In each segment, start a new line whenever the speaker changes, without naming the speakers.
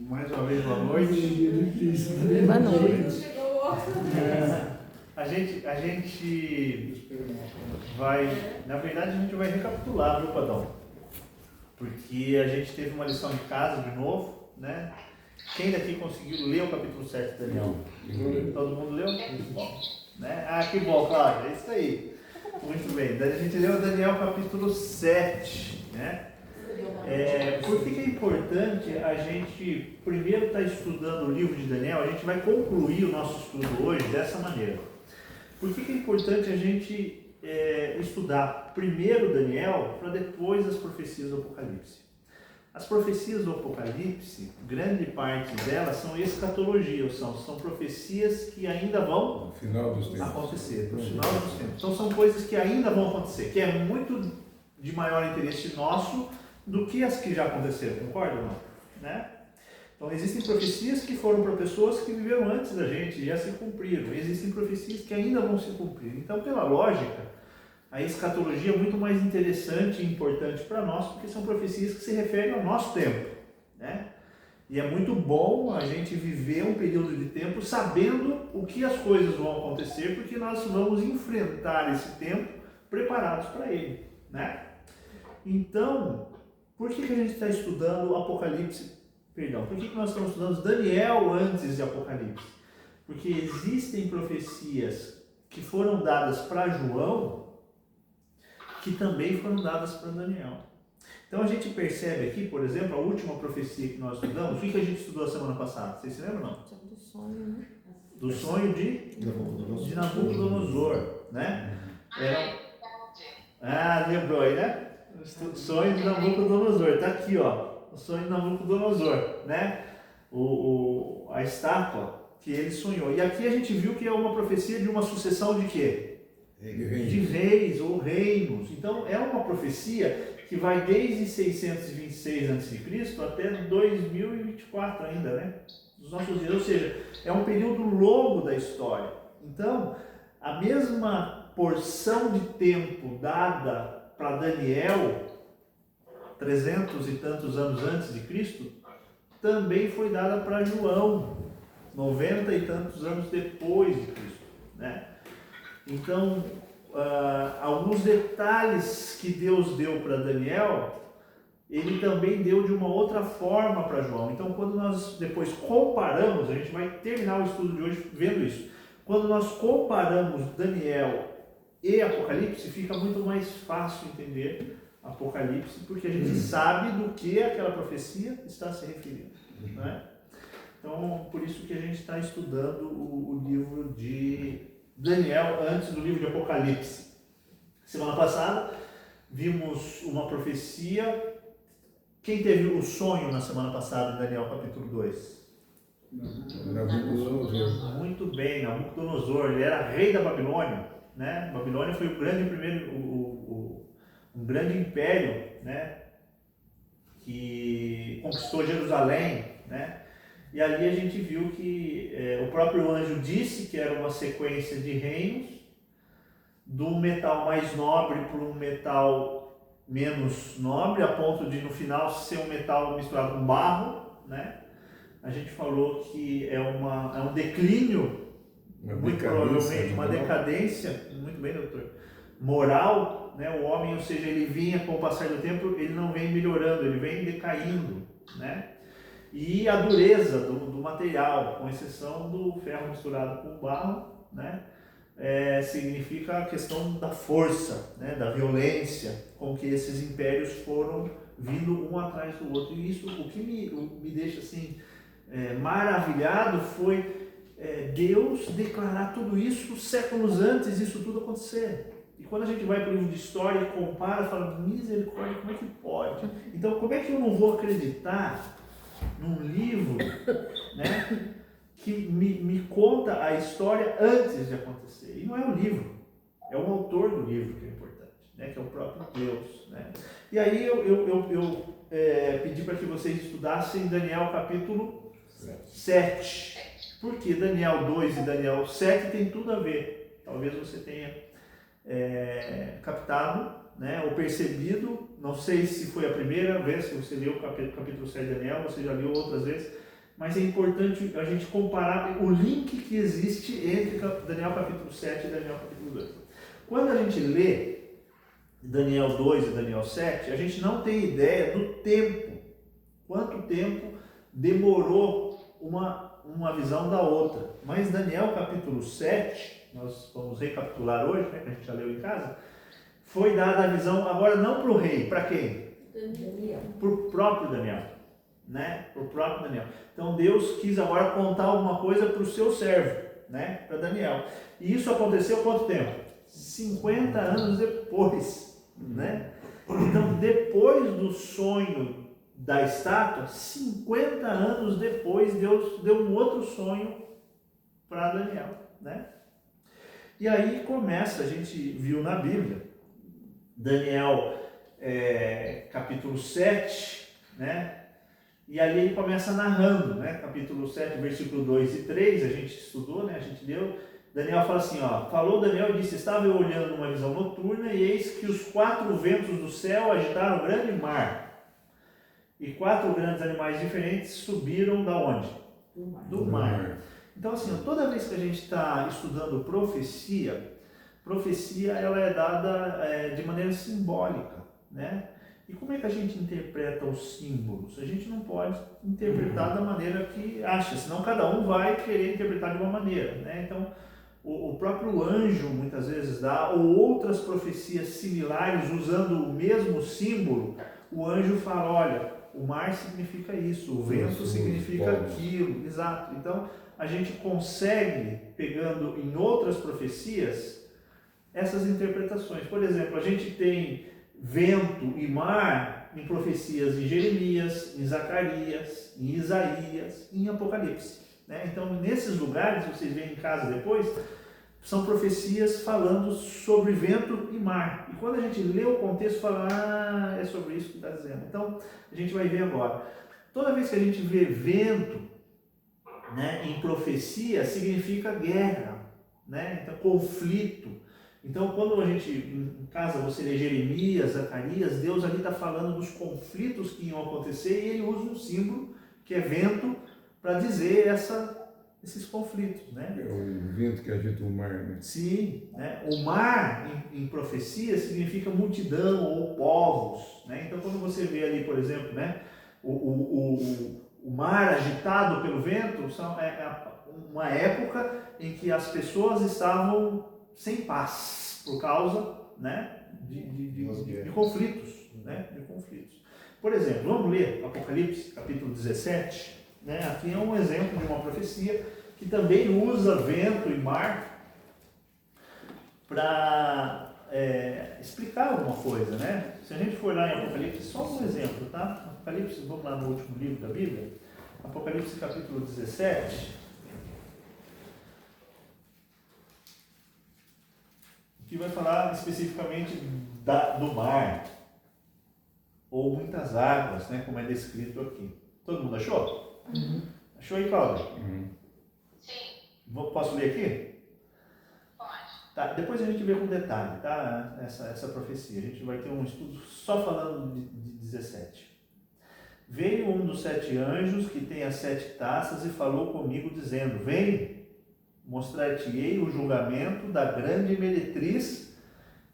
Mais uma vez, boa noite.
Boa noite.
A gente vai, na verdade, a gente vai recapitular, viu, Padão? Porque a gente teve uma lição de casa de novo, né? Quem daqui conseguiu ler o capítulo 7 de Daniel? Todo mundo leu? Muito bom. Né? Ah, que bom, Cláudia, é isso aí. Muito bem. A gente leu Daniel capítulo 7, né? Por que é importante a gente primeiro estar estudando o livro de Daniel? A gente vai concluir o nosso estudo hoje dessa maneira. Por que é importante a gente estudar primeiro Daniel para depois as profecias do Apocalipse? As profecias do Apocalipse, grande parte delas são escatologia, ou são profecias que ainda vão acontecer, no final dos tempos. Então são coisas que ainda vão acontecer, que é muito de maior interesse nosso do que as que já aconteceram, concorda ou não? Né? Então existem profecias que foram para pessoas que viveram antes da gente e já se cumpriram. Existem profecias que ainda vão se cumprir. Então, pela lógica, a escatologia é muito mais interessante e importante para nós, porque são profecias que se referem ao nosso tempo, né? E é muito bom a gente viver um período de tempo sabendo o que as coisas vão acontecer, porque nós vamos enfrentar esse tempo preparados para ele, né? Então, por que a gente está estudando o Apocalipse? Perdão, por que nós estamos estudando Daniel antes de Apocalipse? Porque existem profecias que foram dadas para João, que também foram dadas para Daniel. Então a gente percebe aqui, por exemplo, a última profecia que nós estudamos. O que a gente estudou a semana passada? Vocês se lembram ou não?
Do sonho, né?
Do sonho de Nabucodonosor, né? Lembrou aí, né? O sonho de Nabucodonosor, está aqui, ó. O sonho de Nabucodonosor, né? A estátua que ele sonhou. E aqui a gente viu que é uma profecia de uma sucessão de quê? De reis ou reinos. Então é uma profecia que vai desde 626 a.C. até 2024 ainda, né? Dos nossos dias. Ou seja, é um período longo da história. Então, a mesma porção de tempo dada para Daniel 300 e tantos anos antes de Cristo, também foi dada para João 90 e tantos anos depois de Cristo, né? Então, alguns detalhes que Deus deu para Daniel, ele também deu de uma outra forma para João. Então, quando nós depois comparamos, a gente vai terminar o estudo de hoje vendo isso. Quando nós comparamos Daniel e Apocalipse, fica muito mais fácil entender Apocalipse, porque a gente sabe do que aquela profecia está se referindo, né? Então, por isso que a gente está estudando o livro de Daniel antes do livro de Apocalipse. Semana passada vimos uma profecia. Quem teve o sonho na semana passada em Daniel capítulo 2?
Nabucodonosor.
Muito bem, Nabucodonosor. Ele era rei da Babilônia, né? Babilônia foi um grande império, né? Que conquistou Jerusalém, né? E ali a gente viu que o próprio anjo disse que era uma sequência de reinos, do metal mais nobre para um metal menos nobre, a ponto de no final ser um metal misturado com barro, né? A gente falou que é um declínio, muito provavelmente uma decadência, muito bem, doutor, moral, né? O homem, ou seja, ele vinha com o passar do tempo, ele não vem melhorando, ele vem decaindo, né? E a dureza do material, com exceção do ferro misturado com barro, né? Significa a questão da força, né? Da violência com que esses impérios foram vindo um atrás do outro. E isso, o que me deixa assim maravilhado foi Deus declarar tudo isso séculos antes disso tudo acontecer. E quando a gente vai para o livro de história e compara, fala, misericórdia, como é que pode? Então, como é que eu não vou acreditar num livro, né, que me conta a história antes de acontecer? E não é o livro, é o autor do livro que é importante, né, que é o próprio Deus, né? E aí eu pedi para que vocês estudassem Daniel capítulo 7. Porque Daniel 2 e Daniel 7 tem tudo a ver. Talvez você tenha captado, né, ou percebido. Não sei se foi a primeira vez que você leu o capítulo 7 de Daniel, você já leu outras vezes, mas é importante a gente comparar o link que existe entre Daniel capítulo 7 e Daniel capítulo 2. Quando a gente lê Daniel 2 e Daniel 7, a gente não tem ideia do tempo, quanto tempo demorou uma visão da outra. Mas Daniel capítulo 7, nós vamos recapitular hoje, né, que a gente já leu em casa, foi dada a visão agora não para o rei, para quem? Para o próprio Daniel, né? Para o próprio Daniel. Então Deus quis agora contar alguma coisa para o seu servo, né? Para Daniel. E isso aconteceu quanto tempo? 50 anos depois, né? Então depois do sonho da estátua, 50 anos depois Deus deu um outro sonho para Daniel, né? E aí começa, a gente viu na Bíblia, Daniel capítulo 7, né? E ali ele começa narrando, né? Capítulo 7, versículo 2 e 3, a gente estudou, né? A gente leu. Daniel fala assim, ó, falou Daniel e disse, estava eu olhando uma visão noturna e eis que os 4 ventos do céu agitaram o grande mar e 4 grandes animais diferentes subiram da onde? Do mar. Então assim, toda vez que a gente está estudando profecia ela é dada de maneira simbólica, né? E como é que a gente interpreta os símbolos? A gente não pode interpretar da maneira que acha, senão cada um vai querer interpretar de uma maneira, né? Então, o próprio anjo muitas vezes dá, ou outras profecias similares usando o mesmo símbolo, o anjo fala, olha, o mar significa isso, o vento significa aquilo, exato. Então, a gente consegue, pegando em outras profecias, essas interpretações. Por exemplo, a gente tem vento e mar em profecias em Jeremias, em Zacarias, em Isaías, em Apocalipse, né? Então, nesses lugares, vocês veem em casa depois, são profecias falando sobre vento e mar. E quando a gente lê o contexto, fala, é sobre isso que está dizendo. Então, a gente vai ver agora. Toda vez que a gente vê vento, né, em profecia, significa guerra, né? Então, conflito. Então, quando a gente, em casa, você lê Jeremias, Zacarias, Deus ali está falando dos conflitos que iam acontecer e ele usa um símbolo, que é vento, para dizer esses conflitos, né?
É o vento que agita o mar, né?
Sim, né? O mar, em profecia, significa multidão ou povos, né? Então, quando você vê ali, por exemplo, né, o mar agitado pelo vento, uma época em que as pessoas estavam sem paz, por causa, né, de conflitos, né, de conflitos. Por exemplo, vamos ler Apocalipse, capítulo 17, né, aqui é um exemplo de uma profecia que também usa vento e mar para explicar alguma coisa, né? Se a gente for lá em Apocalipse, só um exemplo, tá? Apocalipse, vamos lá no último livro da Bíblia, Apocalipse capítulo 17, que vai falar especificamente do mar, ou muitas águas, né, como é descrito aqui. Todo mundo achou?
Uhum.
Achou aí, Cláudia?
Uhum.
Sim.
Posso ler aqui?
Pode.
Tá, depois a gente vê com detalhe, tá? Essa profecia. A gente vai ter um estudo só falando de 17. Veio um dos 7 anjos que tem as 7 taças e falou comigo dizendo, vem, mostrar-te-ei o julgamento da grande meretriz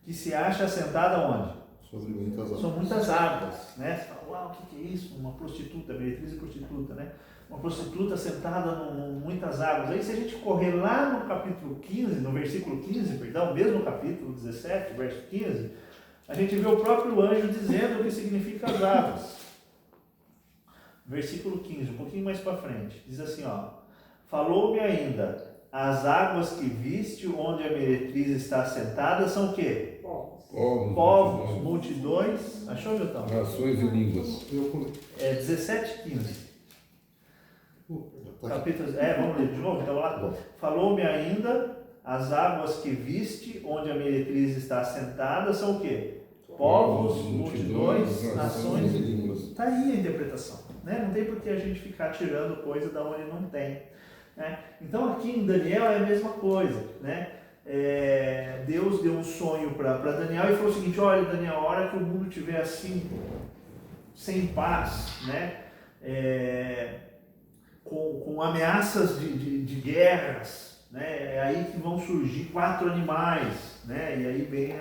que se acha assentada onde?
Sobre muitas águas.
São muitas águas, né? Você fala, uau, o que é isso? Uma prostituta, meretriz e prostituta, né? Uma prostituta sentada em muitas águas. Aí se a gente correr lá no capítulo 15, no versículo 15, perdão, mesmo capítulo 17, verso 15, a gente vê o próprio anjo dizendo o que significa as águas. Versículo 15, um pouquinho mais para frente, diz assim, ó, falou-me ainda, as águas que viste onde a meretriz está assentada são o quê? Povos, multidões. Achou, Jotão?
Nações e línguas.
17, 15. Capítulo, vamos ler de novo, então lá. Falou-me ainda, as águas que viste onde a meretriz está assentada são o quê? Povos, multidões, nações e línguas. Está aí a interpretação, né? Não tem por que a gente ficar tirando coisa da onde não tem, né? Então aqui em Daniel é a mesma coisa, né? Deus deu um sonho para Daniel e falou o seguinte, olha Daniel, a hora que o mundo estiver assim, sem paz, né? com ameaças de guerras, né? É aí que vão surgir 4 animais, né? E aí vem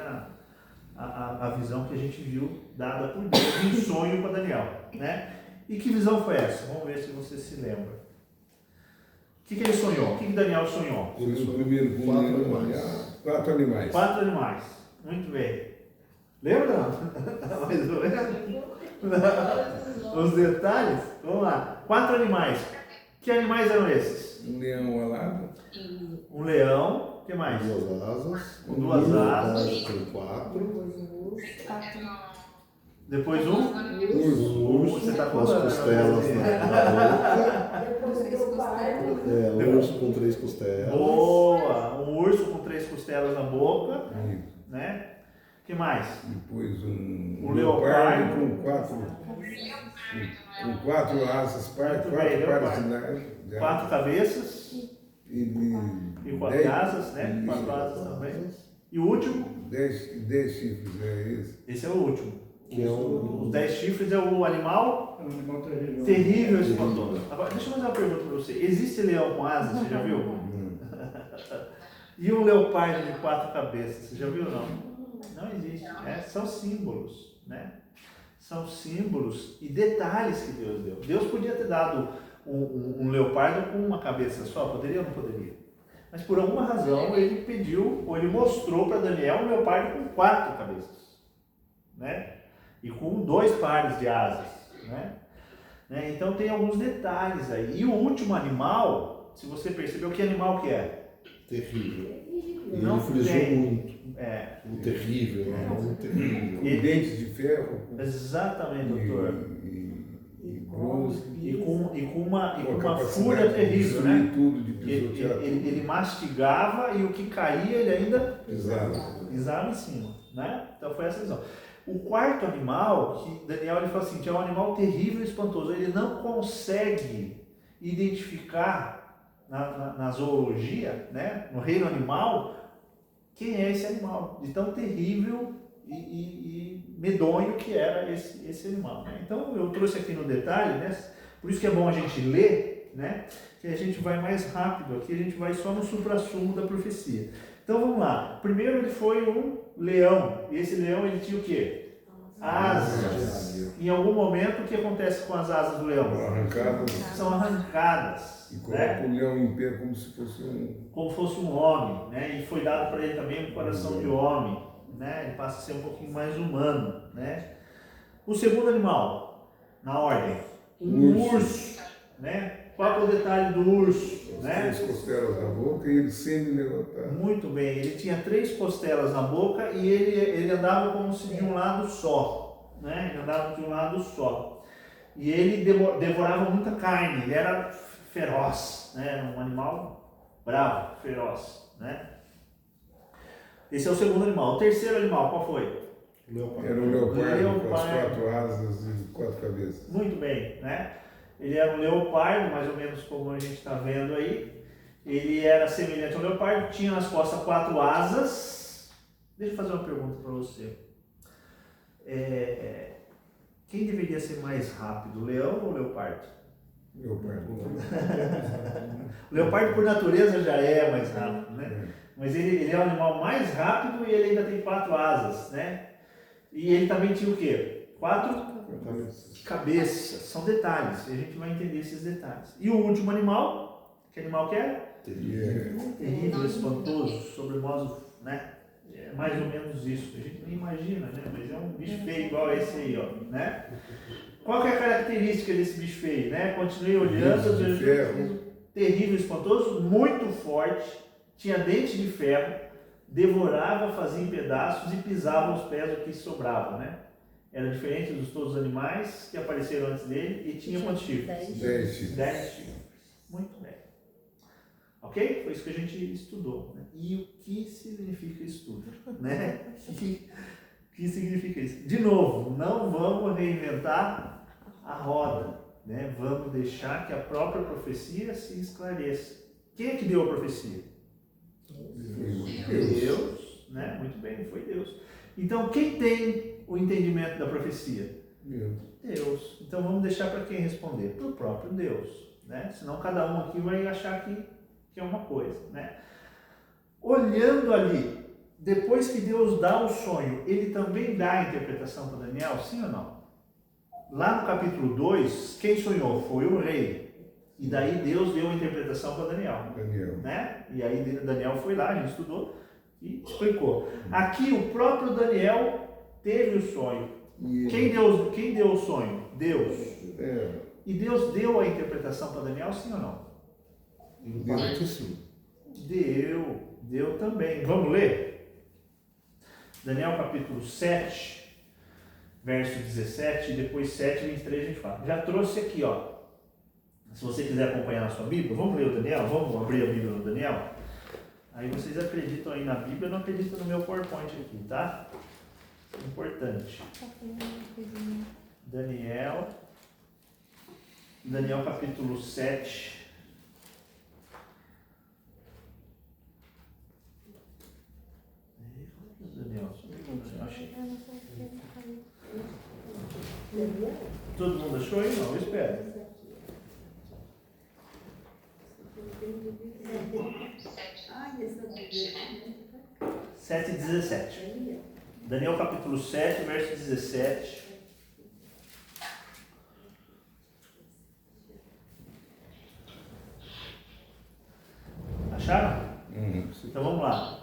a visão que a gente viu dada por Deus em sonho para Daniel, né? E que visão foi essa? Vamos ver se você se lembra. O que ele sonhou? O que Daniel sonhou?
Ele sonhou primeiro com
4 animais.
4 animais.
4 animais. Muito bem. Lembra não? Mais ou menos? Os detalhes? Vamos lá. 4 animais. Que animais eram esses?
Um leão alado.
Um leão. O que mais?
2 asas.
Com 2 asas.
Com 4.
Depois um?
Urso.
Você está
Com as
falando.
costelas na boca. Um urso com 3 costelas.
Boa! Um urso com 3 costelas na boca, né? O que mais?
Depois um
leopardo.
com 4 asas, 4 pares de
4 cabeças
e
4 asas, né? 4 asas também. E o último?
10 chifres, é esse.
Esse é o último.
Que é
Os 10 chifres é o animal terrível e espantoso. Agora, deixa eu fazer uma pergunta para você. Existe leão com asas? Você já viu? E um leopardo de 4 cabeças? Você já viu ou não? Não existe. São símbolos, né? São símbolos e detalhes que Deus deu. Deus podia ter dado um leopardo com uma cabeça só, poderia ou não poderia? Mas por alguma razão ele pediu, ou ele mostrou para Daniel um leopardo com 4 cabeças, né? E com 2 pares de asas, né? Então tem alguns detalhes aí. E o último animal, se você percebeu, que animal que é?
terrível. E
Não
ele frisou
tem.
muito. O terrível, o terrível.
Com dentes de ferro.
Exatamente, doutor.
E bronze.
E com uma
capacidade
fúria
de
terrível,
destruir
né?
tudo, de pisotear tudo.
Ele mastigava e o que caía ele ainda
Exato.
pisava em cima, né? Então foi essa visão. O quarto animal, que Daniel ele fala assim, que é um animal terrível e espantoso, ele não consegue identificar na zoologia, né? No reino animal, quem é esse animal, de tão terrível e medonho que era esse animal, né? Então eu trouxe aqui no detalhe, né? Por isso que é bom a gente ler, né? Que a gente vai mais rápido aqui, a gente vai só no suprassumo da profecia. Então vamos lá. Primeiro ele foi um leão, e esse leão ele tinha o quê? Asas. Em algum momento o que acontece com as asas do leão?
Arrancadas.
São arrancadas.
E coloca
Né?
o leão em pé como se fosse
Como fosse um homem, né? E foi dado para ele também um coração de homem, né? Ele passa a ser um pouquinho mais humano, né? O segundo animal, na ordem, um urso, né? Qual é o detalhe do urso, né?
3 costelas na boca e ele semi-levantado.
Muito bem, ele tinha 3 costelas na boca e ele andava como se de um lado só, né? Ele andava de um lado só. E ele devorava muita carne, ele era feroz, né? Era um animal bravo, feroz, né? Esse é o segundo animal. O terceiro animal, qual foi?
Era um leopardo com as
Leopardo.
4 asas e 4 cabeças.
Muito bem, né? Ele era um leopardo, mais ou menos como a gente está vendo aí. Ele era semelhante ao leopardo, tinha nas costas 4 asas. Deixa eu fazer uma pergunta para você. Quem deveria ser mais rápido, o leão ou o leopardo?
Leopardo.
O leopardo, por natureza, já é mais rápido, né? Mas ele é o animal mais rápido e ele ainda tem 4 asas, né? E ele também tinha o quê? 4 cabeças. São detalhes, e a gente vai entender esses detalhes. E o último animal, que animal que é? Terrível, espantoso, sobremodo, né? É mais ou menos isso. A gente nem imagina, né? Mas é um bicho feio igual a esse aí, ó, né? Qual que é a característica desse bicho feio, né? Continue olhando. Terrível, espantoso, muito forte, tinha dente de ferro, devorava, fazia em pedaços e pisava os pés do que sobrava, né? Era diferente dos todos os animais que apareceram antes dele e tinha quantos chifres?
10 chifres.
10 chifres. Muito bem. Ok? Foi isso que a gente estudou. Né? E o que significa isso tudo? Né? O que significa isso? De novo, não vamos reinventar a roda. Né? Vamos deixar que a própria profecia se esclareça. Quem é que deu a profecia? Deus. Né? Muito bem, foi Deus. Então, quem tem o entendimento da profecia? Deus. Então, vamos deixar para quem responder? Para o próprio Deus. né? Senão cada um aqui vai achar que é uma coisa, né? Olhando ali, depois que Deus dá o sonho, ele também dá a interpretação para Daniel, sim ou não? Lá no capítulo 2, quem sonhou? Foi o rei. E daí Deus deu a interpretação para Daniel. Né? E aí Daniel foi lá, a gente estudou e explicou. Aqui o próprio Daniel teve o sonho. Quem deu o sonho? Deus. E Deus deu a interpretação para Daniel, sim ou não?
Deus que sim.
Deu também. Vamos ler? Daniel capítulo 7, verso 17, e depois 7, 23 a gente fala. Já trouxe aqui, ó. Se você quiser acompanhar na sua Bíblia, vamos ler o Daniel? Vamos abrir a Bíblia no Daniel? Aí vocês acreditam aí na Bíblia, não acreditam no meu PowerPoint aqui, tá? Importante. Daniel capítulo 7. Daniel, achei. Todo mundo achou aí? Não, eu espero. 7:17. Daniel capítulo 7, verso 17. Acharam? Então vamos lá.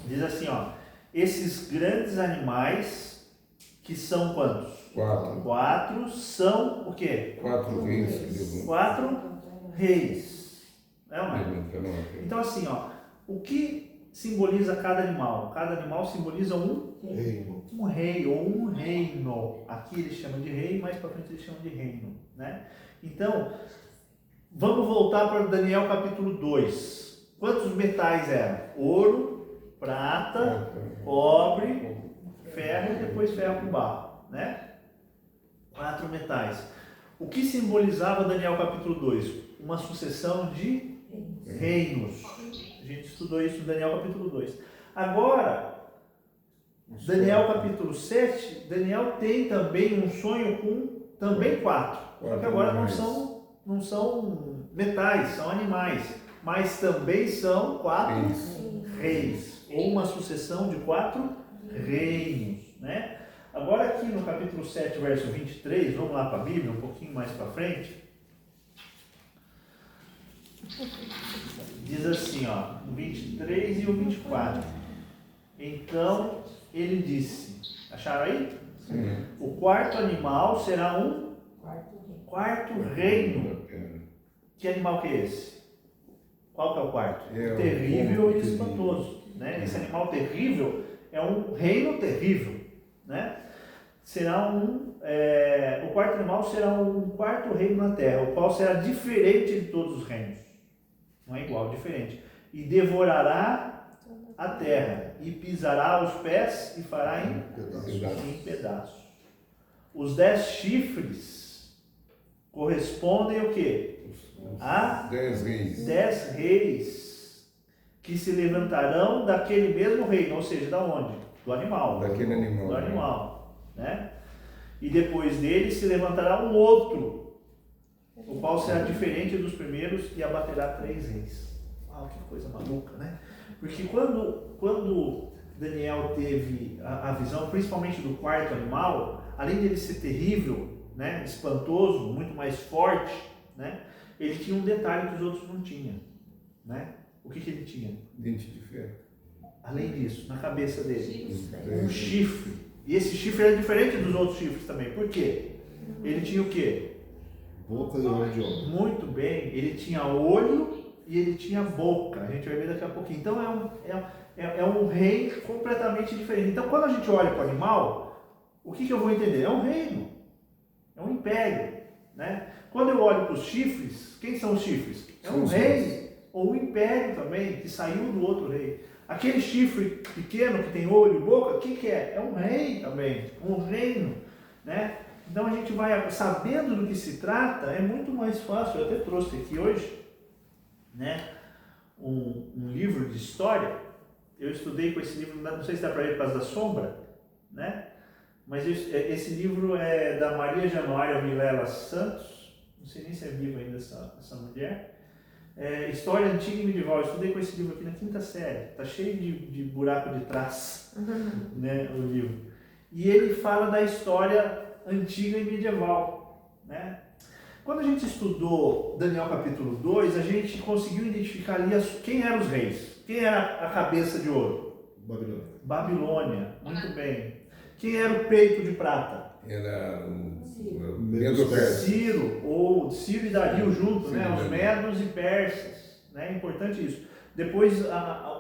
Diz assim, ó. Esses grandes animais, que são quantos? 4 são o quê?
4 reis.
4 reis. É ou não é? Então assim, ó. O que simboliza cada animal? Cada animal simboliza um rei ou um reino. Aqui eles chamam de rei, mais para frente eles chamam de reino, né? Então, vamos voltar para Daniel capítulo 2. Quantos metais eram? Ouro, prata, cobre, ferro e depois ferro com barro, né? 4 metais. O que simbolizava Daniel capítulo 2? Uma sucessão de reinos. A gente estudou isso em Daniel capítulo 2. Agora, Daniel capítulo 7, Daniel tem também um sonho com também 4. Só que agora não são metais, são animais. Mas também são 4 reis. Ou uma sucessão de 4 reinos, né? Agora aqui no capítulo 7, verso 23, vamos lá para a Bíblia, um pouquinho mais para frente. Diz assim, ó, o 23 e o 24. Então ele disse, acharam aí?
Sim.
O quarto animal será um quarto reino. Que animal que é esse? Qual que é o quarto? Terrível e espantoso, né? Esse animal terrível é um reino terrível, né? Será o quarto animal será um quarto reino na terra, o qual será diferente de todos os reinos. Não é igual, diferente. E devorará a terra, e pisará os pés, e fará em pedaços. Os 10 chifres correspondem ao quê? A 10 reis, que se levantarão daquele mesmo reino, ou seja, da onde? Do animal.
Daquele animal.
Do animal, né? E depois dele se levantará um outro, o qual será diferente dos primeiros e abaterá 3 reis. Uau, que coisa maluca, né? Porque quando Daniel teve a visão, principalmente do quarto animal, além dele ser terrível, né, espantoso, muito mais forte, né, ele tinha um detalhe que os outros não tinham, né? O que ele tinha?
Dente de ferro.
Além disso, na cabeça dele, um chifre. E esse chifre era diferente dos outros chifres também. Por quê? Ele tinha o quê?
Boca e olho de homem.
Muito bem, ele tinha olho e ele tinha boca. A gente vai ver daqui a pouquinho. Então é um rei completamente diferente. Então quando a gente olha para o animal, o que eu vou entender? É um reino, é um império, né? Quando eu olho para os chifres, quem são os chifres? É um rei ou um império também que saiu do outro rei. Aquele chifre pequeno que tem olho e boca, o que é? É um rei também, um reino, né? Então a gente vai sabendo do que se trata, é muito mais fácil. Eu até trouxe aqui hoje, né, um livro de história. Eu estudei com esse livro, não sei se dá para ler por causa da sombra, né? Mas esse livro é da Maria Januária Vilela Santos, não sei nem se é viva ainda essa mulher. História antiga e medieval. Eu estudei com esse livro aqui na 5ª série. Está cheio de buraco de trás, né, o livro. E ele fala da história antiga e medieval, né? Quando a gente estudou Daniel capítulo 2, a gente conseguiu identificar ali quem eram os reis. Quem era a cabeça de ouro?
Babilônia.
Babilônia, muito bem. Quem era o peito de prata?
Era
Ciro, ou Ciro e Dario juntos, né? Os
Dario.
medos e persas, né? É importante isso. Depois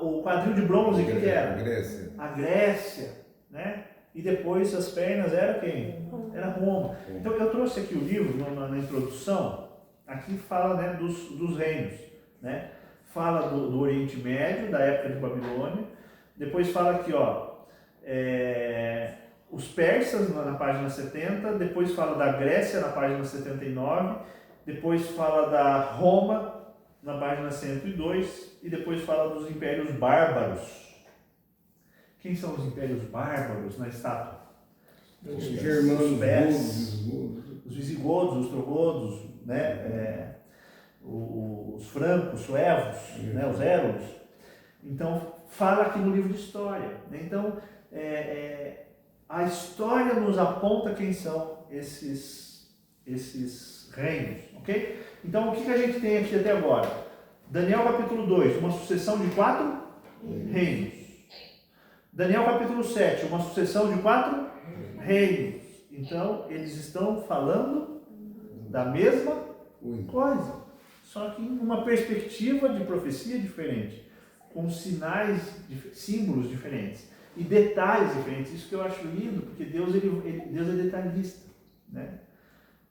o quadril de bronze, o que era?
Grécia.
A Grécia, né? E depois as pernas era quem? Era Roma. Então eu trouxe aqui o livro na introdução, aqui fala, né, dos reinos, né? Fala do Oriente Médio, da época de Babilônia, depois fala aqui, ó, os persas na página 70, depois fala da Grécia na página 79, depois fala da Roma na página 102 e depois fala dos impérios bárbaros. Quem são os impérios bárbaros na estátua?
Os germanos,
os visigodos, os ostrogodos, né? Os francos, os suevos, né? Os érulos. Então, fala aqui no livro de história. Então, a história nos aponta quem são esses reinos, ok? Então, o que a gente tem aqui até agora? Daniel capítulo 2, uma sucessão de 4 reinos. Daniel capítulo 7, uma sucessão de 4 reinos. Então, eles estão falando da mesma coisa, só que em uma perspectiva de profecia diferente, com sinais, símbolos diferentes e detalhes diferentes. Isso que eu acho lindo, porque Deus é detalhista, né?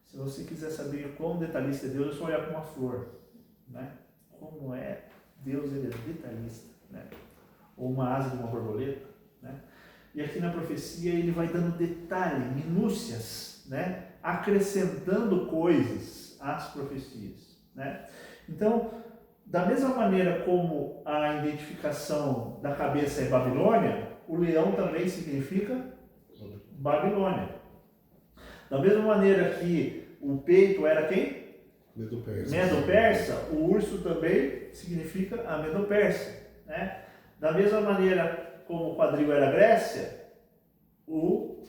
Se você quiser saber como detalhista é Deus, é só olhar para uma flor, né? Como é Deus, ele é detalhista, né? Ou uma asa de uma borboleta, né? E aqui na profecia ele vai dando detalhe, minúcias, né? Acrescentando coisas às profecias, né? Então, da mesma maneira como a identificação da cabeça é Babilônia, o leão também significa Babilônia. Da mesma maneira que o peito era quem? Medo-persa, o urso também significa a Medo-Persa, né? Da mesma maneira como o quadril era a Grécia, o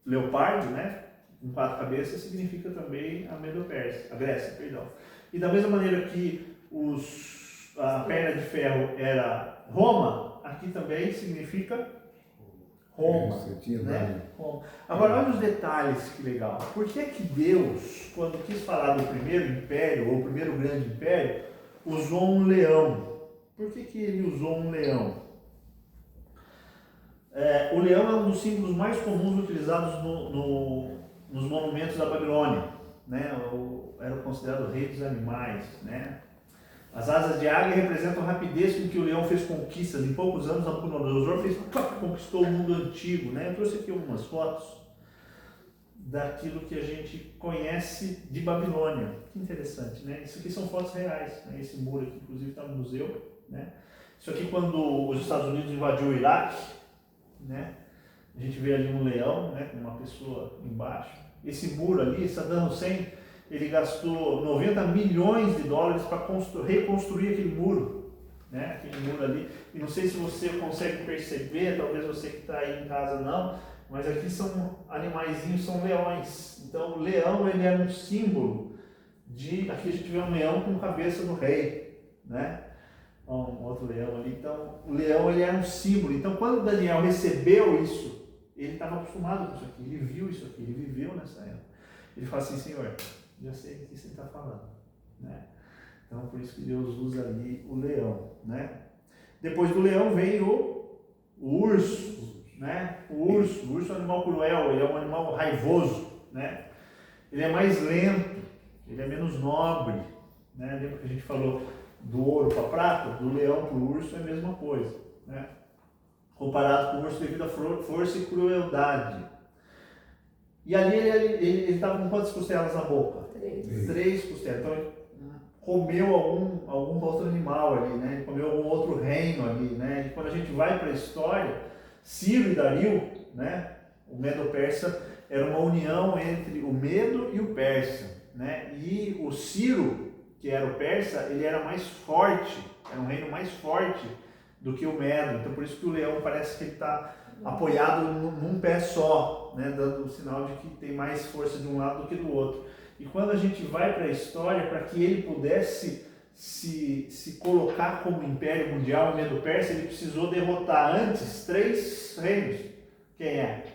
leopardo, né, com 4 cabeças, significa também a Medo-Persa, a Grécia, perdão. E da mesma maneira que a perna de ferro era Roma, aqui também significa Roma, né? Roma. Agora, olha os detalhes, que legal. Por que é que Deus, quando quis falar do primeiro império, ou primeiro grande império, usou um leão? Por que ele usou um leão? O leão é um dos símbolos mais comuns utilizados nos monumentos da Babilônia, né? Era considerado o rei dos animais, né? As asas de águia representam a rapidez com que o leão fez conquistas. Em poucos anos, Nabucodonosor conquistou o mundo antigo, né? Eu trouxe aqui algumas fotos daquilo que a gente conhece de Babilônia. Que interessante, né? Isso aqui são fotos reais, né? Esse muro aqui, inclusive, está no museu, né? Isso aqui, quando os Estados Unidos invadiu o Iraque, né? A gente vê ali um leão, né, com uma pessoa embaixo. Esse muro ali, Saddam Hussein, ele gastou 90 milhões de dólares para reconstruir aquele muro, né? Aquele muro ali. E não sei se você consegue perceber, talvez você que está aí em casa não, mas aqui são animaizinhos, são leões. Então o leão, ele era um símbolo de... Aqui a gente vê um leão com a cabeça do rei, né? Um outro leão ali. Então o leão, ele era um símbolo. Então quando Daniel recebeu isso, ele estava acostumado com isso aqui, ele viu isso aqui, ele viveu nessa época. Ele fala assim: Senhor, já sei do que você está falando, né? Então por isso que Deus usa ali o leão, né? Depois do leão vem o urso, né? O urso é um animal cruel, ele é um animal raivoso, né? Ele é mais lento, ele é menos nobre, né? Lembra que a gente falou do ouro para a prata? Do leão para o urso é a mesma coisa, né? Comparado com o urso devido à força e crueldade. E ali ele estava com quantas costelas na boca? 3 costelas. Então ele comeu algum outro animal ali, né? Ele comeu algum outro reino ali, né? E quando a gente vai para a história, Ciro e Dario, né? O Medo-Persa era uma união entre o Medo e o Persa, né? E o Ciro, que era o persa, ele era mais forte, era um reino mais forte do que o Medo. Então por isso que o leão parece que ele está apoiado num pé só, né? Dando o sinal de que tem mais força de um lado do que do outro. E quando a gente vai para a história, para que ele pudesse se colocar como império mundial, o Medo-Persa, ele precisou derrotar antes 3 reinos. Quem é?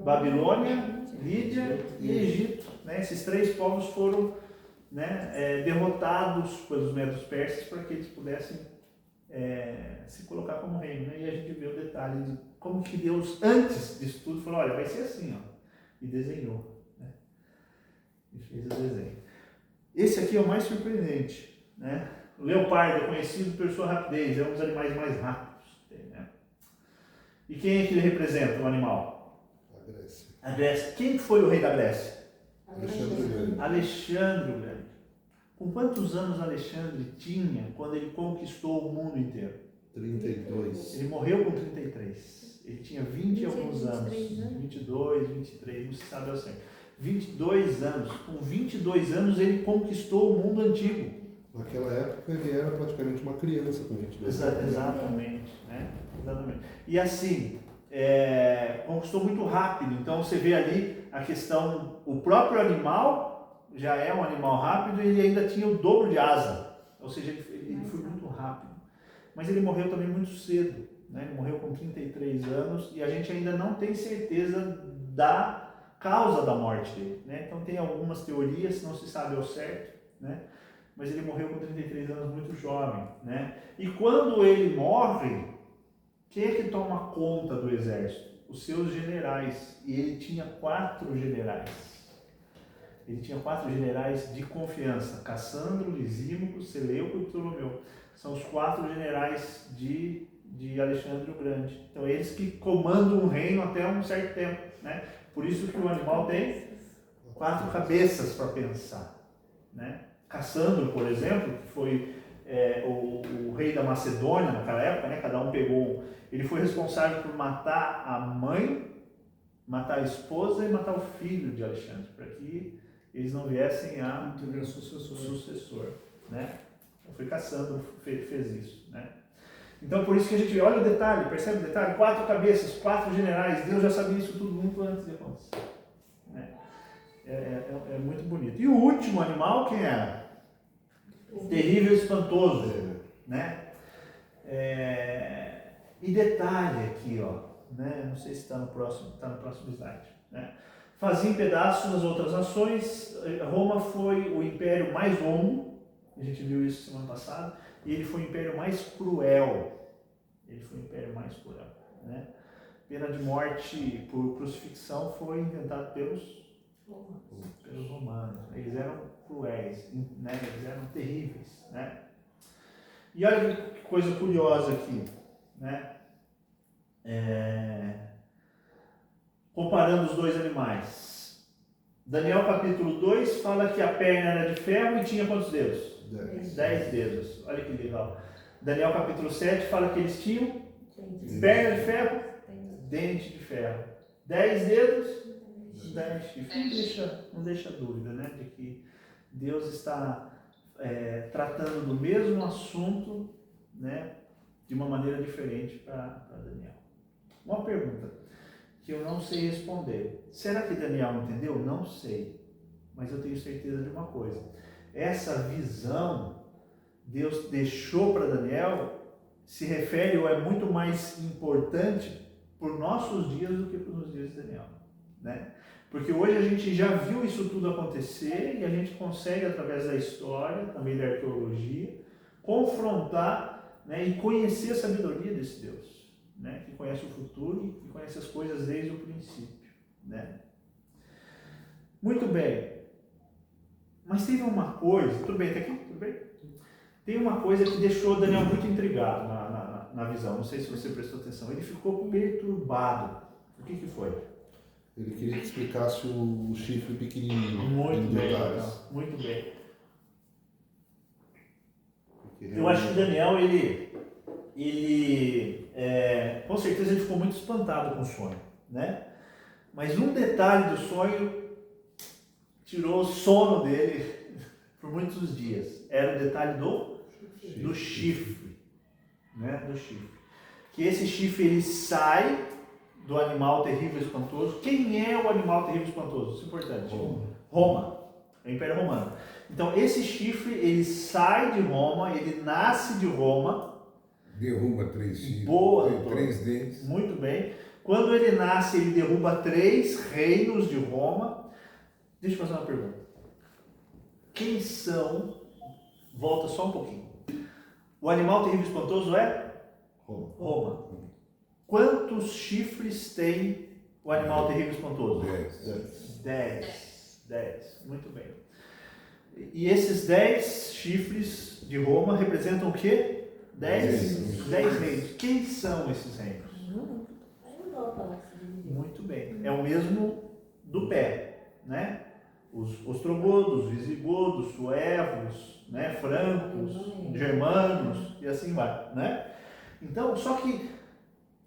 Babilônia, Lídia e Egito. Né? Esses 3 povos foram, né, derrotados pelos Medos-Persas para que eles pudessem se colocar como reino. Né? E a gente vê o detalhe de como que Deus, antes disso tudo, falou, olha, vai ser assim, ó, e desenhou. Né? E fez o desenho. Esse aqui é o mais surpreendente. Né? O leopardo é conhecido por sua rapidez, é um dos animais mais rápidos. Né? E quem é que ele representa, o animal?
A Grécia.
A Grécia. Quem foi o rei da Grécia?
Alexandre o Grande.
Alexandre o Grande. Com quantos anos Alexandre tinha quando ele conquistou o mundo inteiro?
32.
Ele morreu com 33. Ele tinha 20 e alguns anos. 22, 23, não se sabe ao certo. 22 anos. Com 22 anos ele conquistou o mundo antigo.
Naquela época ele era praticamente uma criança com 22 anos.
Exatamente, né? Exatamente. E assim, conquistou muito rápido. Então você vê ali a questão, o próprio animal já é um animal rápido e ele ainda tinha o dobro de asa. Ou seja, ele foi muito rápido. Mas ele morreu também muito cedo. Né? Ele morreu com 33 anos e a gente ainda não tem certeza da causa da morte dele. Né? Então tem algumas teorias, não se sabe ao certo, né? Mas ele morreu com 33 anos muito jovem. Né? E quando ele morre, quem é que toma conta do exército? Os seus generais. E ele tinha 4 generais. Ele tinha 4 generais de confiança: Cassandro, Lisímaco, Seleuco e Ptolomeu. São os 4 generais de Alexandre o Grande. Então eles que comandam o reino até um certo tempo. Né? Por isso que o animal tem 4 cabeças para pensar. Né? Cassandro, por exemplo, que foi o rei da Macedônia naquela época, né? Cada um pegou. Ele foi responsável por matar a mãe, matar a esposa e matar o filho de Alexandre, para que eles não viessem a ter um sucessor. Né? Então foi Cassandro que fez isso. Né? Então por isso que a gente olha o detalhe, percebe o detalhe? 4 cabeças, 4 generais. Deus já sabia isso tudo muito antes de acontecer. Né? É muito bonito. E o último animal, quem era? Terrível e espantoso. Né? E detalhe aqui, ó, né? Não sei se está no próximo slide. Né? Fazia em pedaços as outras nações. Roma foi o império mais longo, a gente viu isso semana passada, e ele foi o império mais cruel. Né? Pena de morte por crucifixão foi inventada pelos romanos. Eles eram cruéis, né? Eles eram terríveis. Né? E olha que coisa curiosa aqui. Né? Comparando os 2 animais. Daniel capítulo 2 fala que a perna era de ferro e tinha quantos dedos? 10 dedos. Olha que legal. Daniel capítulo 7 fala que eles tinham perna de ferro, dente de ferro. 10 dedos, 10 chifres. Não deixa dúvida, né, de que Deus está tratando do mesmo assunto, né, de uma maneira diferente para Daniel. Uma pergunta que eu não sei responder. Será que Daniel entendeu? Não sei. Mas eu tenho certeza de uma coisa. Essa visão Deus deixou para Daniel se refere ou é muito mais importante por nossos dias do que para os dias de Daniel. Né? Porque hoje a gente já viu isso tudo acontecer e a gente consegue, através da história, também da arqueologia, confrontar, né, e conhecer a sabedoria desse Deus, né, que conhece o futuro e conhece as coisas desde o princípio. Né? Muito bem. Mas teve uma coisa... Tudo bem, tá aqui? Tudo bem? Tem uma coisa que deixou Daniel muito intrigado na visão. Não sei se você prestou atenção. Ele ficou perturbado. O que foi?
Ele queria que explicasse o chifre pequenininho.
Muito bem, então. Muito bem. Eu acho que o Daniel, com certeza ele ficou muito espantado com o sonho, né? Mas um detalhe do sonho tirou o sono dele por muitos dias. Era o detalhe do chifre, né? Do chifre. Que esse chifre ele sai do animal terrível e espantoso. Quem é o animal terrível e espantoso? Isso é importante. Roma. É o Império Romano. Então esse chifre ele sai de Roma, ele nasce de Roma.
Derruba 3 chifres.
Boa,
tem 3 dentes.
Muito bem. Quando ele nasce, ele derruba 3 reinos de Roma. Deixa eu fazer uma pergunta. Quem são? Volta só um pouquinho. O animal terrível e espantoso é? Roma. Quantos chifres tem o animal terrível e espantoso? 10. Muito bem. E esses 10 chifres de Roma representam o quê? 10 reinos. Quem são esses reinos? Muito bem. É o mesmo do pé, né? Os ostrogodos, visigodos, suevos, né? Francos, germanos e assim vai, né? Então, só que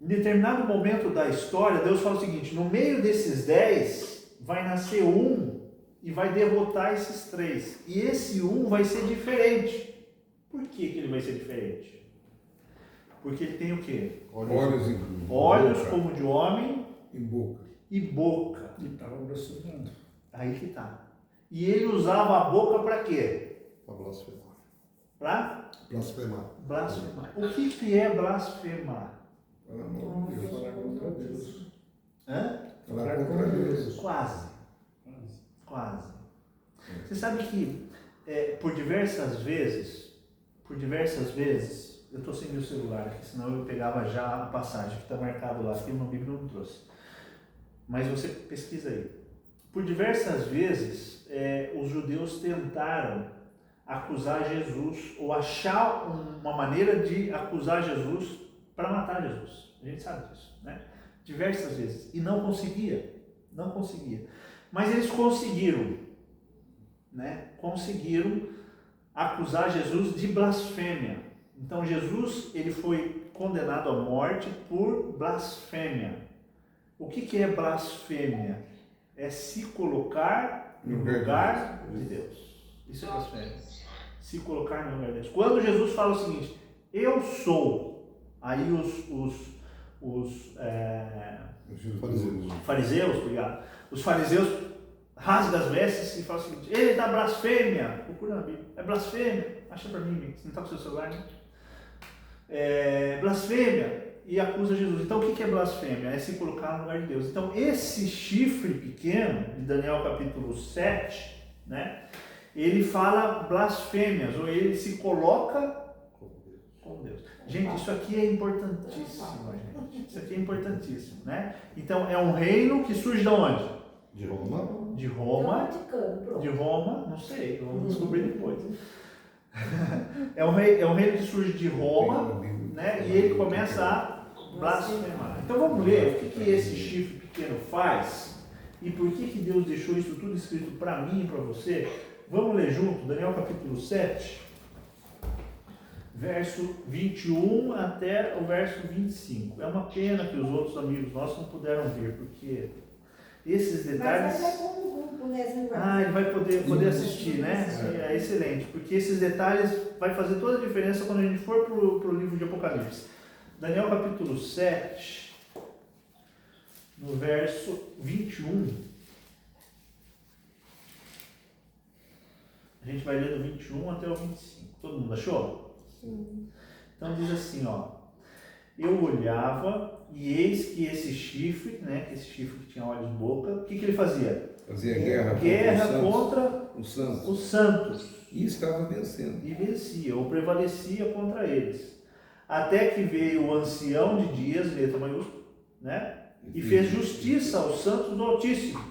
em determinado momento da história, Deus fala o seguinte: no meio desses 10 vai nascer um e vai derrotar esses 3. E esse um vai ser diferente. Por que ele vai ser diferente? Porque ele tem o quê? Olhos como de homem e boca.
E estava blasfemando.
Aí que tá. E ele usava a boca para quê?
Para blasfemar.
Para
Blasfemar.
O que é blasfemar?
Falar mal de Deus. Falar contra Deus.
Hã?
Falar contra Deus.
Quase. Você sabe que por diversas vezes, eu estou sem meu celular aqui, senão eu pegava já a passagem que está marcado lá, que no Bíblia não trouxe. Mas você pesquisa aí. Por diversas vezes, os judeus tentaram acusar Jesus, ou achar uma maneira de acusar Jesus para matar Jesus. A gente sabe disso, né? Diversas vezes. E não conseguia. Mas eles conseguiram, né? Conseguiram acusar Jesus de blasfêmia. Então Jesus, ele foi condenado à morte por blasfêmia. O que é blasfêmia? É se colocar no lugar de Deus. Isso é blasfêmia. Se colocar no lugar de Deus. Quando Jesus fala o seguinte: eu sou, aí os fariseus, obrigado. Os fariseus rasgam as vestes e falam o seguinte: ele está blasfêmia. Procura na Bíblia. É blasfêmia. Acha para mim, você não está com o seu celular, né? Blasfêmia. E acusa Jesus. Então o que é blasfêmia? É se colocar no lugar de Deus. Então esse chifre pequeno, de Daniel capítulo 7, né? Ele fala blasfêmias, ou ele se coloca como Deus. Gente, isso aqui é importantíssimo, gente. Isso aqui é importantíssimo, né? Então é um reino que surge de onde?
De Roma.
De Roma, não sei, vamos descobrir depois. É um reino que surge de Roma, né? E ele começa a blasfemar. Então vamos ver o que esse chifre pequeno faz e por que Deus deixou isso tudo escrito para mim e para você. Vamos ler junto, Daniel capítulo 7, verso 21 até o verso 25. É uma pena que os outros amigos nossos não puderam ver, porque esses detalhes...
Mas vai com o grupo, né?
ele vai poder assistir, né? É excelente, porque esses detalhes vai fazer toda a diferença quando a gente for para o livro de Apocalipse. Daniel capítulo 7, no verso 21. A gente vai ler do 21 até o 25. Todo mundo achou?
Sim.
Então diz assim, ó: eu olhava e eis que esse chifre, né, esse chifre que tinha olhos e boca, o que ele fazia?
Fazia guerra
contra
os santos.
Os santos.
E estava vencendo.
E vencia, ou prevalecia contra eles. Até que veio o ancião de dias, letra maiúscula, né? E fez justiça aos santos do Altíssimo.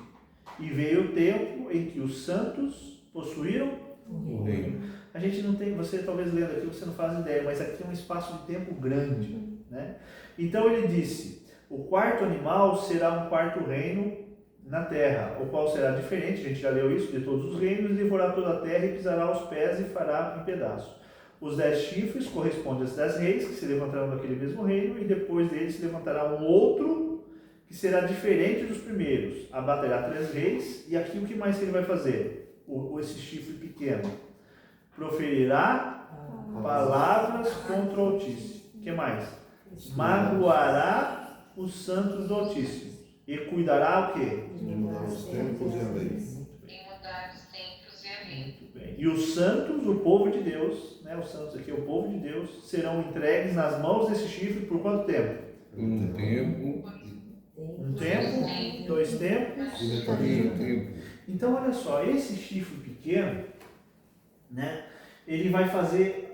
E veio o tempo em que os santos possuíram
O reino.
A gente não tem, você talvez lendo aqui, você não faz ideia, mas aqui é um espaço de tempo grande, né? Então ele disse: o quarto animal será um quarto reino na terra, o qual será diferente, a gente já leu isso, de todos os reinos, e devorará toda a terra e pisará os pés e fará em pedaços. Os 10 chifres correspondem aos 10 reis que se levantarão daquele mesmo reino, e depois deles se levantará um outro que será diferente dos primeiros. Abaterá 3 reis, e aqui o que mais que ele vai fazer? Esse chifre pequeno. Proferirá palavras contra o Altíssimo. O que mais? Magoará os santos do Altíssimo. E cuidará o quê?
De mudar os tempos e a lei.
E mudar os tempos e a lei.
Muito bem. E os santos, o povo de Deus, né? Os santos aqui, o povo de Deus, serão entregues nas mãos desse chifre por quanto tempo?
Um tempo.
Um tempo, 2 tempos.
E um tempo.
Então, olha só, esse chifre pequeno, né? Ele vai fazer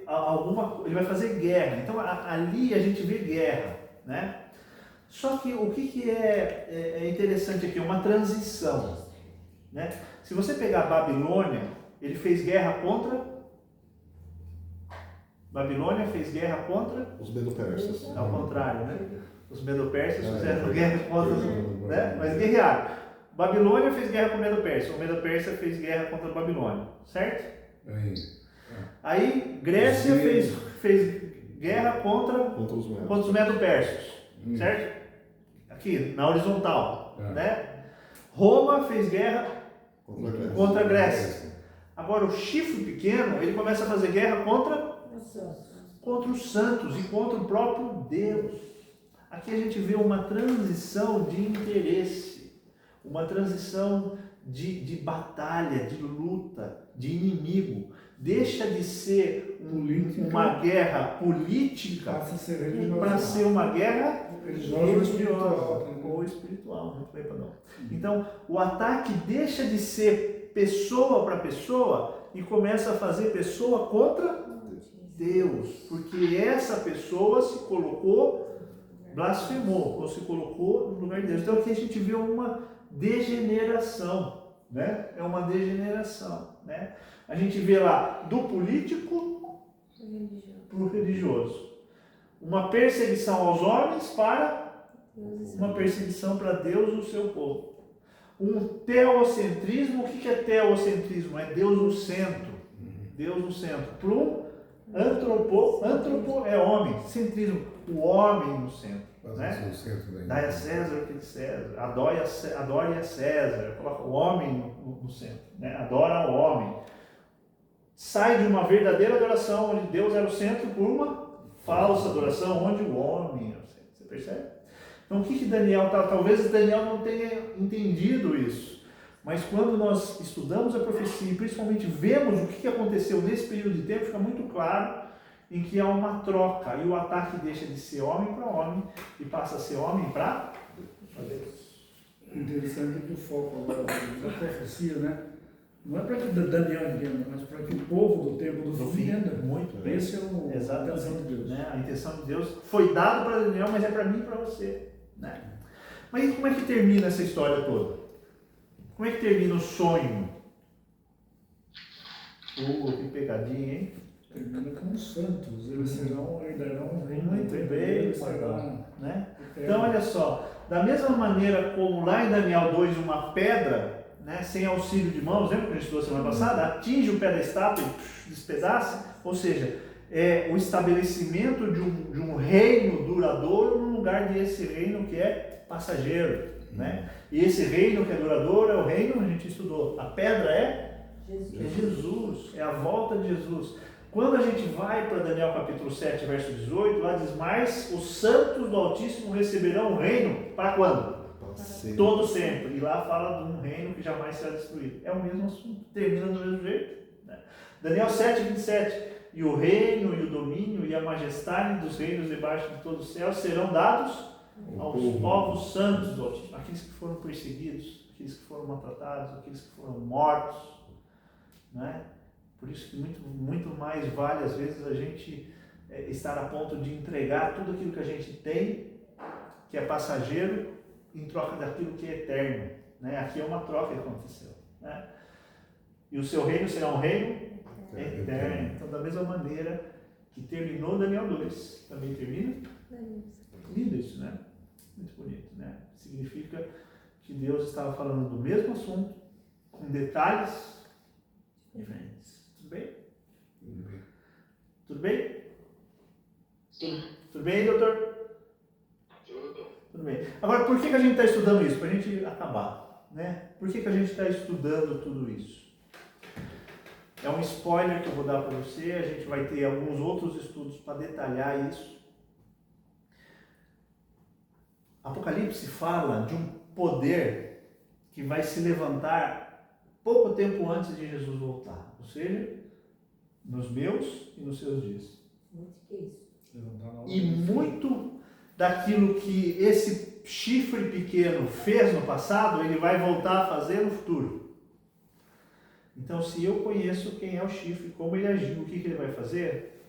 ele vai fazer guerra. Então, ali a gente vê guerra, né? Só que o que é interessante aqui? Uma transição, né? Se você pegar a Babilônia, ele fez guerra contra... Babilônia fez guerra contra...
Os medo-persas.
Ao contrário, né? Os medo-persas fizeram guerra contra... né? Mas guerrearam. Babilônia fez guerra com o Medo-Persa. O Medo-Persa fez guerra contra a Babilônia, certo? Aí Grécia fez guerra contra os Medo-Persas, certo? Aqui, na horizontal, né? Roma fez guerra contra a Grécia. Agora, o chifre pequeno, ele começa a fazer guerra contra os santos e contra o próprio Deus. Aqui a gente vê uma transição de interesse, uma transição de batalha, de luta, de inimigo. Deixa de ser uma guerra política para ser uma guerra religiosa ou espiritual. Muito bem, Padrão. Então, o ataque deixa de ser pessoa para pessoa e começa a fazer pessoa contra Deus, porque essa pessoa se colocou, blasfemou, ou se colocou no lugar de Deus. Então aqui a gente vê uma degeneração, né? É uma degeneração, né? A gente vê lá do político para o religioso, uma perseguição aos homens para uma perseguição para Deus e o seu povo. Um teocentrismo. O que é teocentrismo? É Deus no centro. Deus no centro. Para um antropo é homem, centrismo, o homem no centro, né? Dai a César o que é de César, adore a César, coloca o homem no centro, né? Adora o homem. Sai de uma verdadeira adoração, onde Deus era o centro, por uma falsa adoração, onde o homem era o centro. Você percebe? Então o que Daniel está? Talvez Daniel não tenha entendido isso. Mas quando nós estudamos a profecia e principalmente vemos o que aconteceu nesse período de tempo, fica muito claro em que há uma troca e o ataque deixa de ser homem para homem e passa a ser homem para Deus.
Interessante que o foco agora da profecia, né? Não é para que Daniel entenda, mas para que o povo do tempo do fim entenda.
Muito bem.
Esse é a intenção de Deus.
Né? A intenção de Deus foi dada para Daniel, mas é para mim e para você. Né? Mas como é que termina essa história toda? Como é que termina o sonho? Que pegadinha, hein?
Termina com os santos, eles herdarão o reino.
Muito bem, né? Então, olha só, da mesma maneira como lá em Daniel 2, uma pedra, né, sem auxílio de mãos, lembra que a gente estudou semana passada? Atinge o pé da estátua e despedaça, ou seja, é o estabelecimento de um reino duradouro no lugar desse reino que é passageiro, né? E esse reino que é duradouro é o reino, a gente estudou, a pedra é Jesus, é a volta de Jesus. Quando a gente vai para Daniel capítulo 7, verso 18, lá diz: mas os santos do Altíssimo receberão o reino para quando? Todo sempre. E lá fala de um reino que jamais será destruído. É o mesmo assunto, termina do mesmo jeito, né? Daniel 7, 27. E o reino e o domínio e a majestade dos reinos debaixo de todo o céu serão dados aos povos santos do Altíssimo, aqueles que foram perseguidos, aqueles que foram maltratados, aqueles que foram mortos, né? Por isso que muito mais vale às vezes a gente estar a ponto de entregar tudo aquilo que a gente tem, que é passageiro, em troca daquilo que é eterno, né? Aqui é uma troca que aconteceu, né? E o seu reino será um reino eterno. Então, da mesma maneira que terminou Daniel 2, também termina. Lindo isso, né? Muito bonito, né? Significa que Deus estava falando do mesmo assunto, com detalhes diferentes. Tudo bem? Tudo bem?
Sim.
Tudo bem, doutor?
Tudo.
Tudo bem. Agora, por que a gente está estudando isso? Para a gente acabar, né? Por que a gente está estudando tudo isso? É um spoiler que eu vou dar para você, a gente vai ter alguns outros estudos para detalhar isso. Apocalipse fala de um poder que vai se levantar pouco tempo antes de Jesus voltar, ou seja, nos meus e nos seus dias. E muito daquilo que esse chifre pequeno fez no passado, ele vai voltar a fazer no futuro. Então, se eu conheço quem é o chifre, como ele agiu, o que ele vai fazer,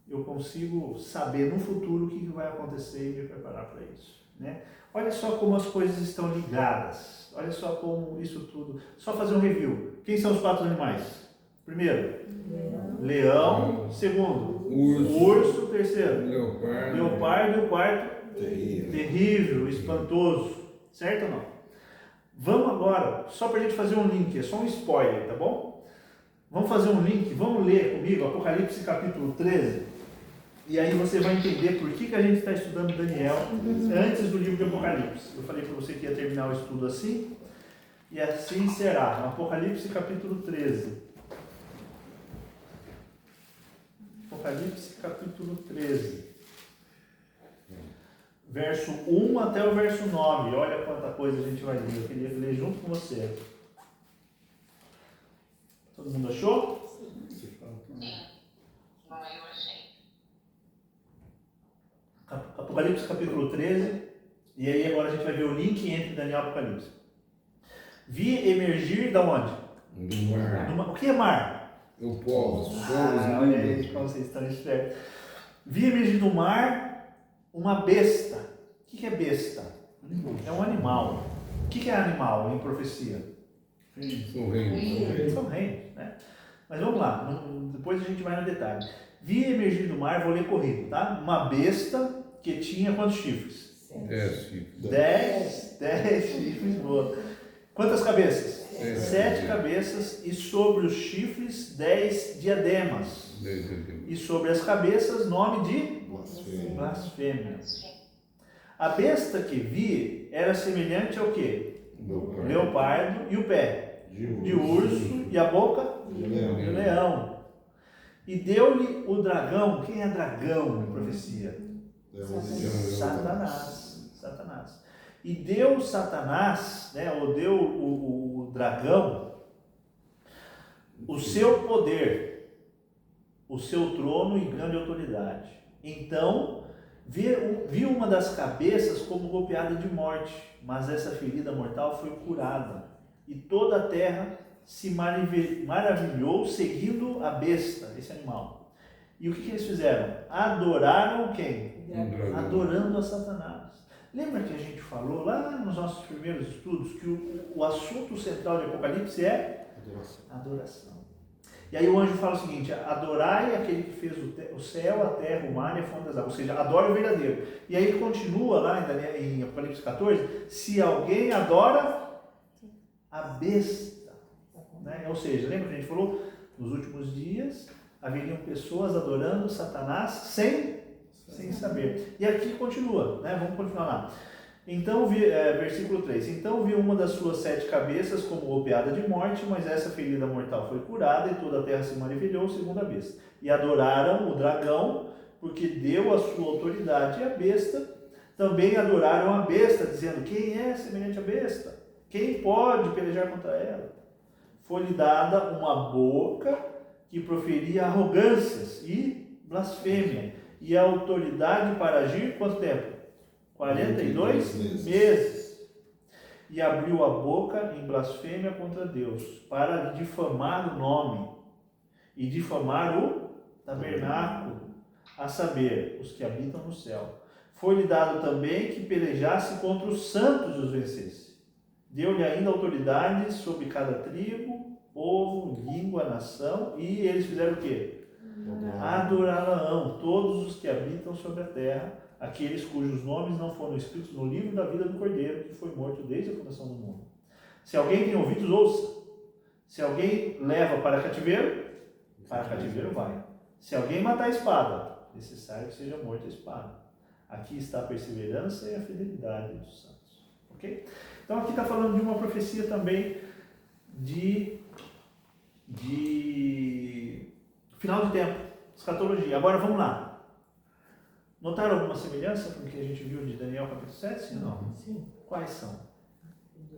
eu consigo saber no futuro o que vai acontecer e me preparar para isso, né? Olha só como as coisas estão ligadas. Olha só como isso tudo... Só fazer um review. Quem são os 4 animais? Primeiro, leão. Segundo, urso. Terceiro, leopardo. E o quarto, terrível, espantoso. Certo ou não? Vamos agora, só para a gente fazer um link, é só um spoiler, tá bom? Vamos fazer um link, vamos ler comigo Apocalipse capítulo 13, e aí você vai entender por que a gente está estudando Daniel antes do livro de Apocalipse. Eu falei para você que ia terminar o estudo assim, e assim será. Apocalipse capítulo 13. Apocalipse capítulo 13. Verso 1 até o verso 9. Olha quanta coisa a gente vai ler. Eu queria ler junto com você. Todo mundo achou?
Sim. Não, eu achei.
Apocalipse capítulo 13. E aí agora a gente vai ver o link entre Daniel e Apocalipse. Vi emergir da onde?
Do mar.
O que é mar?
O povos.
Olha aí como vocês estão espertos. Vi emergir do mar uma besta. O que é besta? É um animal. O que é animal em profecia?
São reinos.
São reinos, né? Mas vamos lá, depois a gente vai no detalhe. Vi emergir do mar, vou ler corrido, tá? Uma besta que tinha quantos chifres? 10 chifres, boa. Quantas cabeças? 7 cabeças, e sobre os chifres 10 diademas. E sobre as cabeças nome de blasfêmia. A besta que vi era semelhante ao quê? Leopardo. E o pé? De urso. E a boca? De leão. E deu-lhe o dragão. Quem é dragão em profecia? Satanás. E deu Satanás, né, ou deu o dragão, o seu poder, o seu trono e grande autoridade. Então, vi uma das cabeças como golpeada de morte, mas essa ferida mortal foi curada. E toda a terra se maravilhou seguindo a besta, esse animal. E o que eles fizeram? Adoraram quem? Adorando a Satanás. Lembra que a gente falou lá nos nossos primeiros estudos que o assunto central de Apocalipse é adoração. E aí o anjo fala o seguinte: adorai aquele que fez o céu, a terra, o mar e a fonte das águas. Ou seja, adore o verdadeiro. E aí ele continua lá em Apocalipse 14: se alguém adora a besta, né? Ou seja, lembra que a gente falou? Nos últimos dias haveriam pessoas adorando Satanás sem saber. E aqui continua, né? Vamos continuar lá. Então, versículo 3. Então vi uma das suas 7 cabeças como golpeada de morte, mas essa ferida mortal foi curada e toda a terra se maravilhou segundo a besta. E adoraram o dragão, porque deu a sua autoridade à besta. Também adoraram a besta, dizendo: quem é semelhante à besta? Quem pode pelejar contra ela? Foi-lhe dada uma boca que proferia arrogâncias e blasfêmia, e a autoridade para agir quanto tempo? 42 meses. E abriu a boca em blasfêmia contra Deus, para difamar o nome e difamar o tabernáculo, a saber, os que habitam no céu. Foi-lhe dado também que pelejasse contra os santos e os vencesse. Deu-lhe ainda autoridade sobre cada tribo, povo, língua, nação, e eles fizeram o quê? Adorá-lo todos os que habitam sobre a terra, aqueles cujos nomes não foram escritos no livro da vida do Cordeiro, que foi morto desde a fundação do mundo. Se alguém tem ouvidos, ouça. Se alguém leva para cativeiro vai. Se alguém matar a espada, necessário que seja morto a espada. Aqui está a perseverança e a fidelidade dos santos. Ok? Então aqui está falando de uma profecia também de final de tempo, escatologia. Agora vamos lá. Notaram alguma semelhança com o que a gente viu de Daniel capítulo 7? Sim, não?
Sim.
Quais são?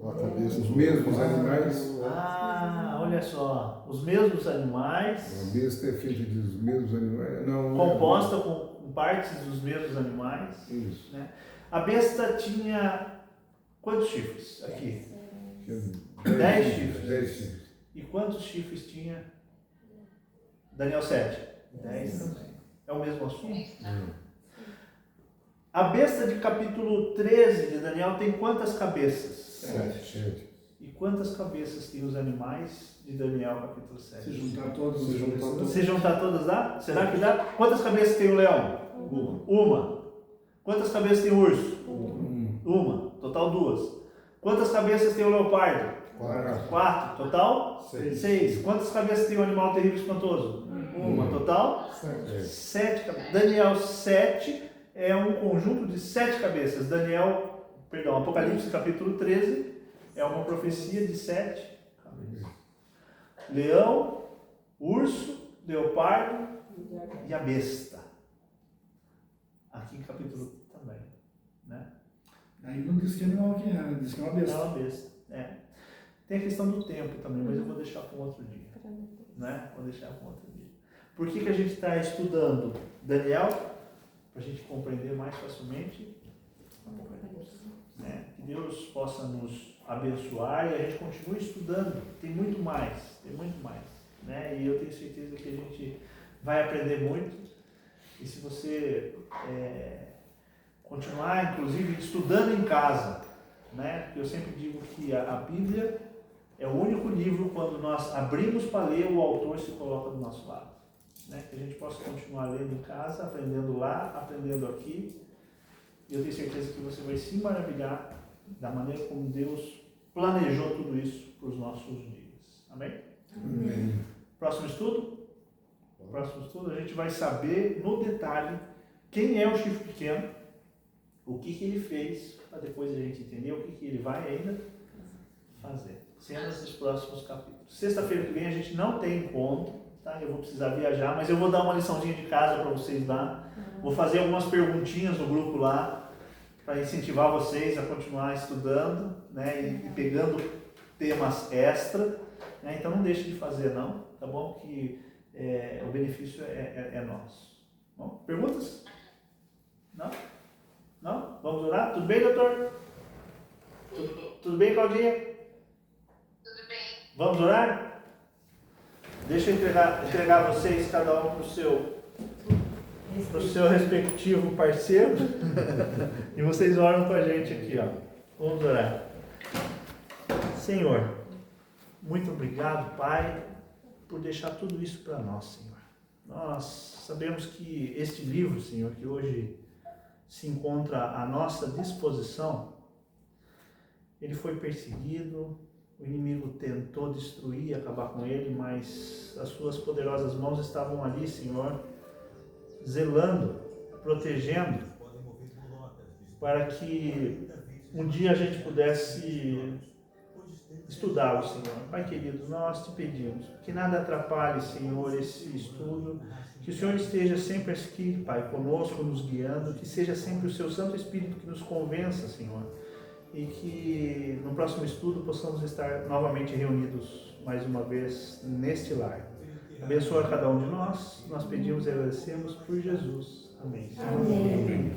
A cabeça
Os mesmos animais.
Ah, olha só. Os mesmos
A
animais,
besta é feita dos mesmos animais. Não,
composta com partes dos mesmos animais.
Isso.
Né? A besta tinha quantos chifres aqui? 10 chifres.
10 chifres.
E quantos chifres tinha Daniel 7? 10 também. É o mesmo assunto? A besta de capítulo 13 de Daniel tem quantas cabeças?
7.
E quantas cabeças tem os animais de Daniel capítulo 7?
Se juntar todos,
Se juntar todas dá? Será que dá? Quantas cabeças tem o leão? Uma. Quantas cabeças tem o urso? Uma. Total 2. Quantas cabeças tem o leopardo? 4. Total? 6. Quantas cabeças tem o animal terrível e espantoso? Uma. Total? 7 cabeças. Daniel 7 é um conjunto de 7 cabeças. Apocalipse capítulo 13 é uma profecia de 7 cabeças. Leão, urso, leopardo e a besta. Aqui em capítulo também, né?
Aí não diz que animal que é, diz que é uma
É
besta.
uma besta. É. Tem a questão do tempo também, mas eu vou deixar para um outro dia. Né? Vou deixar para um outro dia. Por que a gente está estudando Daniel? Para a gente compreender mais facilmente. Né? Que Deus possa nos abençoar e a gente continue estudando. Tem muito mais. Né? E eu tenho certeza que a gente vai aprender muito. E se você continuar, inclusive, estudando em casa, né? Porque eu sempre digo que a Bíblia é o único livro, quando nós abrimos para ler, o autor se coloca do nosso lado. Né? Que a gente possa continuar lendo em casa, aprendendo lá, aprendendo aqui. E eu tenho certeza que você vai se maravilhar da maneira como Deus planejou tudo isso para os nossos dias. Amém?
Amém.
Próximo estudo? Próximo estudo, a gente vai saber no detalhe quem é o chifre pequeno, o que ele fez, para depois a gente entender o que ele vai ainda fazer. Cenas dos próximos capítulos. Sexta-feira que vem a gente não tem encontro, tá? Eu vou precisar viajar, mas eu vou dar uma liçãozinha de casa para vocês lá. Vou fazer algumas perguntinhas no grupo lá, para incentivar vocês a continuar estudando, né? E pegando temas extra. Né? Então não deixe de fazer não, tá bom? Que o benefício é nosso. Bom, perguntas? Não? Não? Vamos orar? Tudo bem, doutor? Tudo bem, Claudinha?
Tudo bem.
Vamos orar? Deixa eu entregar vocês, cada um para o seu respectivo parceiro. E vocês oram com a gente aqui, ó. Vamos orar. Senhor, muito obrigado, Pai, por deixar tudo isso para nós, Senhor. Nós sabemos que este livro, Senhor, que hoje se encontra à nossa disposição, ele foi perseguido, o inimigo tentou destruir, acabar com ele, mas as suas poderosas mãos estavam ali, Senhor, zelando, protegendo, para que um dia a gente pudesse estudá-lo, Senhor. Pai querido, nós te pedimos que nada atrapalhe, Senhor, esse estudo, que o Senhor esteja sempre aqui, Pai, conosco, nos guiando, que seja sempre o Seu Santo Espírito que nos convença, Senhor, e que no próximo estudo possamos estar novamente reunidos mais uma vez neste lar. Abençoa cada um de nós pedimos e agradecemos por Jesus. Amém.
Amém.